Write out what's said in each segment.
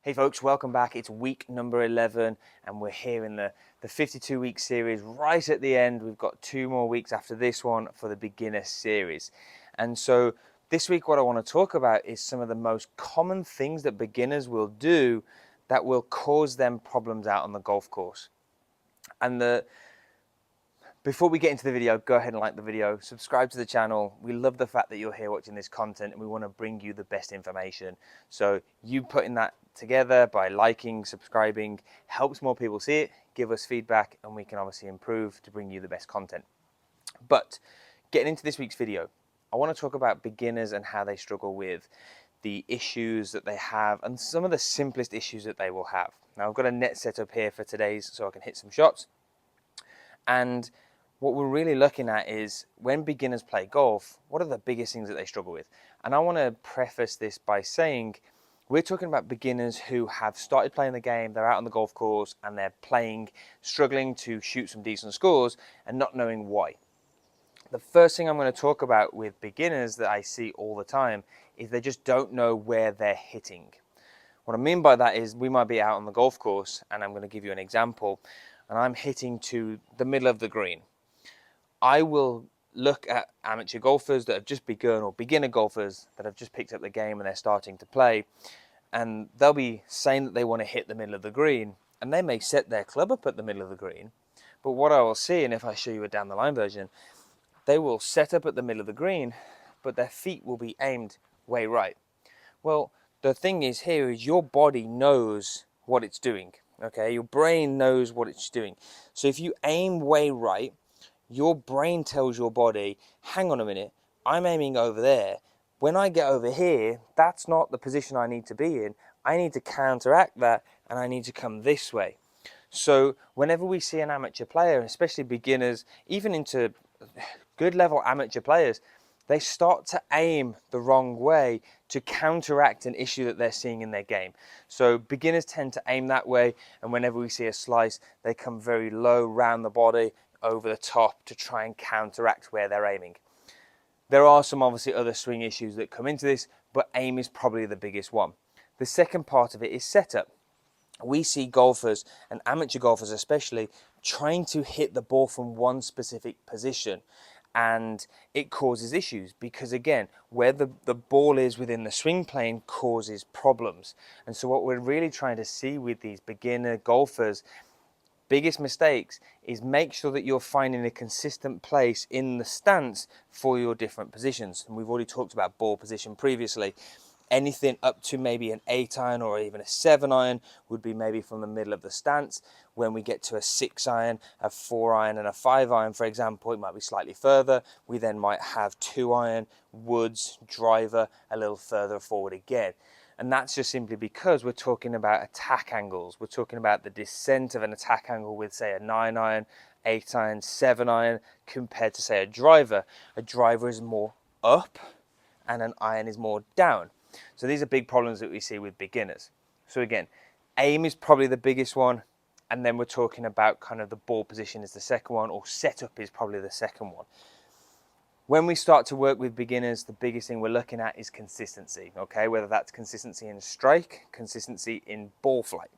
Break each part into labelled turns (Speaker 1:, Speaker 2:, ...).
Speaker 1: Hey folks, welcome back. It's week number 11 and we're here in the 52-week series right at the end. We've got 2 more weeks after this one for the beginner series. And so this week what I want to talk about is some of the most common things that beginners will do that will cause them problems out on the golf course. And before we get into the video, go ahead and like the video, subscribe to the channel. We love the fact that you're here watching this content and we want to bring you the best information. So you putting that together by liking, subscribing, helps more people see it, give us feedback, and we can obviously improve to bring you the best content. But getting into this week's video, I want to talk about beginners and how they struggle with the issues that they have and some of the simplest issues that they will have. Now I've got a net set up here for today's so I can hit some shots. And what we're really looking at is when beginners play golf, what are the biggest things that they struggle with? And I want to preface this by saying we're talking about beginners who have started playing the game, they're out on the golf course and they're playing, struggling to shoot some decent scores and not knowing why. The first thing I'm going to talk about with beginners that I see all the time is they just don't know where they're hitting. What I mean by that is we might be out on the golf course and I'm going to give you an example and I'm hitting to the middle of the green. I will look at amateur golfers that have just begun or beginner golfers that have just picked up the game and they're starting to play, and they'll be saying that they want to hit the middle of the green and they may set their club up at the middle of the green, but what I will see, and if I show you a down the line version, they will set up at the middle of the green but their feet will be aimed way right. Well, the thing is here is your body knows what it's doing, okay? Your brain knows what it's doing. So if you aim way right, your brain tells your body, hang on a minute, I'm aiming over there. When I get over here, that's not the position I need to be in. I need to counteract that and I need to come this way. So whenever we see an amateur player, especially beginners, even into good level amateur players, they start to aim the wrong way to counteract an issue that they're seeing in their game. So beginners tend to aim that way, and whenever we see a slice, they come very low round the body, over the top to try and counteract where they're aiming. There are some obviously other swing issues that come into this, but aim is probably the biggest one. The second part of it is setup. We see golfers, and amateur golfers especially, trying to hit the ball from one specific position, and it causes issues because again, where the ball is within the swing plane causes problems. And so what we're really trying to see with these beginner golfers, biggest mistakes, is make sure that you're finding a consistent place in the stance for your different positions. And we've already talked about ball position previously. Anything up to maybe an 8 iron or even a 7 iron would be maybe from the middle of the stance. When we get to a 6 iron, a 4 iron and a 5 iron, for example, it might be slightly further. We then might have 2 iron, woods, driver, a little further forward again. And that's just simply because we're talking about attack angles. We're talking about the descent of an attack angle with, say, a 9 iron, 8 iron, 7 iron, compared to, say, a driver. A driver is more up and an iron is more down. So these are big problems that we see with beginners. So again, aim is probably the biggest one. And then we're talking about kind of the ball position is the second one, or setup is probably the second one. When we start to work with beginners, the biggest thing we're looking at is consistency, okay? Whether that's consistency in strike, consistency in ball flight.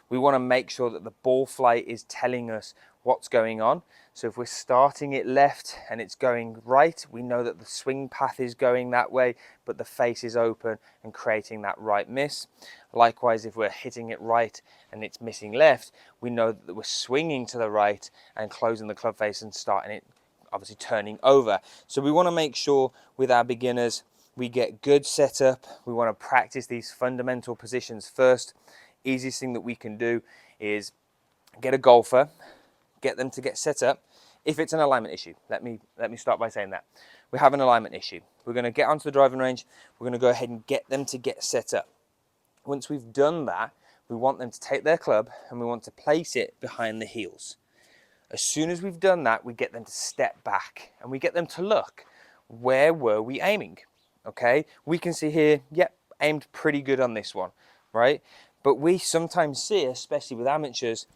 Speaker 1: We want to make sure that the ball flight is telling us what's going on. So if we're starting it left and it's going right, we know that the swing path is going that way, but the face is open and creating that right miss. Likewise, if we're hitting it right and it's missing left, we know that we're swinging to the right and closing the club face and starting it obviously turning over. So we want to make sure with our beginners we get good setup. We want to practice these fundamental positions first. Easiest thing that we can do is get a golfer, get them to get set up. If it's an alignment issue, let me start by saying that we have an alignment issue. We're going to get onto the driving range. We're going to go ahead and get them to get set up. Once we've done that, we want them to take their club and we want to place it behind the heels. As soon as we've done that, we get them to step back and we get them to look, where were we aiming? Okay, we can see here, yep, aimed pretty good on this one, right? But we sometimes see, especially with amateurs,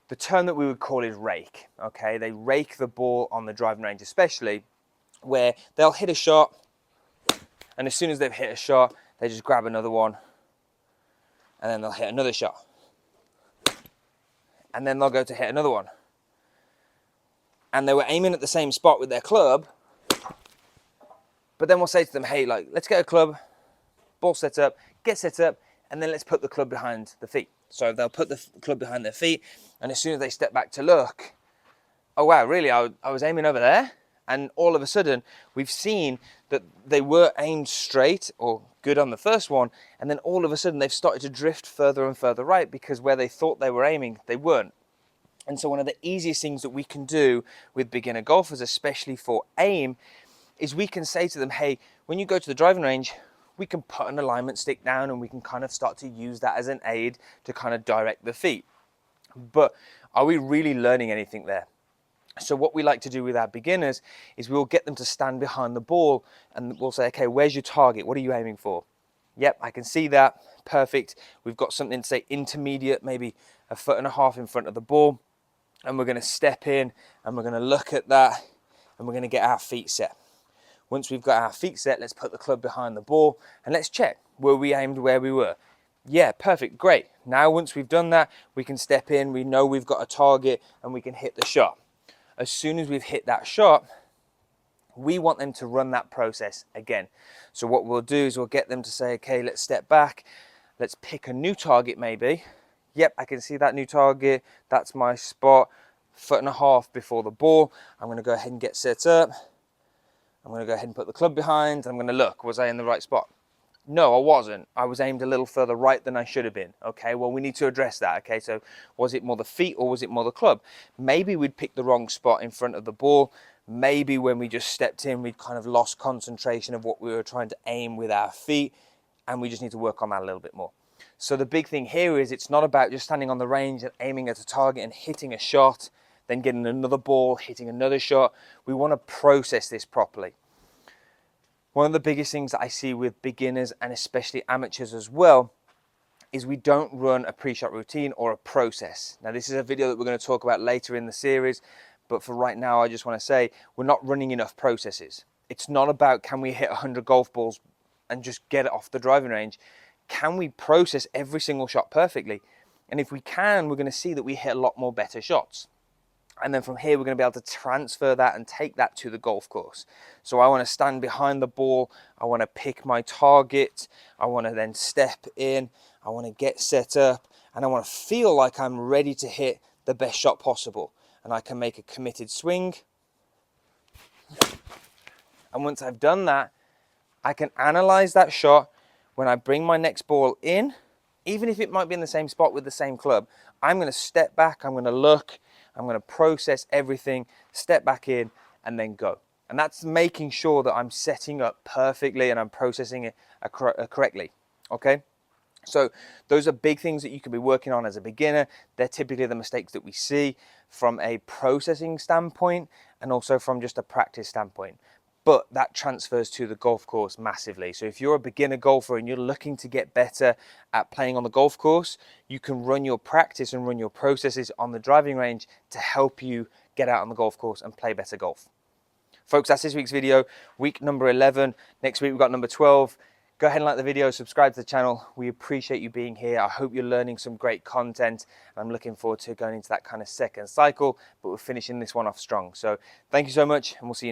Speaker 1: the term that we would call is rake, okay? They rake the ball on the driving range, especially where they'll hit a shot and as soon as they've hit a shot, they just grab another one and then they'll hit another shot. And then they'll go to hit another one. And they were aiming at the same spot with their club, but then we'll say to them, hey, like, let's get a club, ball set up, get set up, and then let's put the club behind the feet. So they'll put the club behind their feet, and as soon as they step back to look, oh wow, really, I was aiming over there? And all of a sudden, we've seen that they were aimed straight or good on the first one, and then all of a sudden they've started to drift further and further right because where they thought they were aiming, they weren't. And so one of the easiest things that we can do with beginner golfers, especially for aim, is we can say to them, hey, when you go to the driving range, we can put an alignment stick down and we can kind of start to use that as an aid to kind of direct the feet. But are we really learning anything there? So what we like to do with our beginners is we'll get them to stand behind the ball and we'll say, okay, where's your target? What are you aiming for? Yep, I can see that. Perfect. We've got something, say, intermediate, maybe 1.5 feet in front of the ball. And we're going to step in and we're going to look at that and we're going to get our feet set. Once we've got our feet set, let's put the club behind the ball and let's check. Were we aimed where we were? Yeah, perfect, great. Now once we've done that, we can step in, we know we've got a target and we can hit the shot. As soon as we've hit that shot, we want them to run that process again. So what we'll do is we'll get them to say, okay, let's step back. Let's pick a new target maybe. Yep, I can see that new target. That's my spot, 1.5 feet before the ball. I'm going to go ahead and get set up. I'm going to go ahead and put the club behind. I'm going to look, was I in the right spot? No, I wasn't. I was aimed a little further right than I should have been. Okay, well, we need to address that. Okay, so was it more the feet or was it more the club? Maybe we'd picked the wrong spot in front of the ball. Maybe when we just stepped in, we'd kind of lost concentration of what we were trying to aim with our feet, and we just need to work on that a little bit more. So the big thing here is it's not about just standing on the range and aiming at a target and hitting a shot, then getting another ball, hitting another shot. We want to process this properly. One of the biggest things that I see with beginners and especially amateurs as well is we don't run a pre-shot routine or a process. Now this is a video that we're going to talk about later in the series, but for right now I just want to say we're not running enough processes. It's not about can we hit 100 golf balls and just get it off the driving range. Can we process every single shot perfectly? And if we can, we're going to see that we hit a lot more better shots. And then from here, we're going to be able to transfer that and take that to the golf course. So I want to stand behind the ball. I want to pick my target. I want to then step in. I want to get set up. And I want to feel like I'm ready to hit the best shot possible. And I can make a committed swing. And once I've done that, I can analyze that shot. When I bring my next ball in, even if it might be in the same spot with the same club, I'm going to step back, I'm going to look, I'm going to process everything, step back in, and then go. And that's making sure that I'm setting up perfectly and I'm processing it correctly, okay? So those are big things that you can be working on as a beginner. They're typically the mistakes that we see from a processing standpoint and also from just a practice standpoint. But that transfers to the golf course massively. So if you're a beginner golfer and you're looking to get better at playing on the golf course, you can run your practice and run your processes on the driving range to help you get out on the golf course and play better golf. Folks, that's this week's video, week number 11. Next week we've got number 12. Go ahead and like the video, subscribe to the channel. We appreciate you being here. I hope you're learning some great content. I'm looking forward to going into that kind of second cycle, but we're finishing this one off strong. So thank you so much, and we'll see you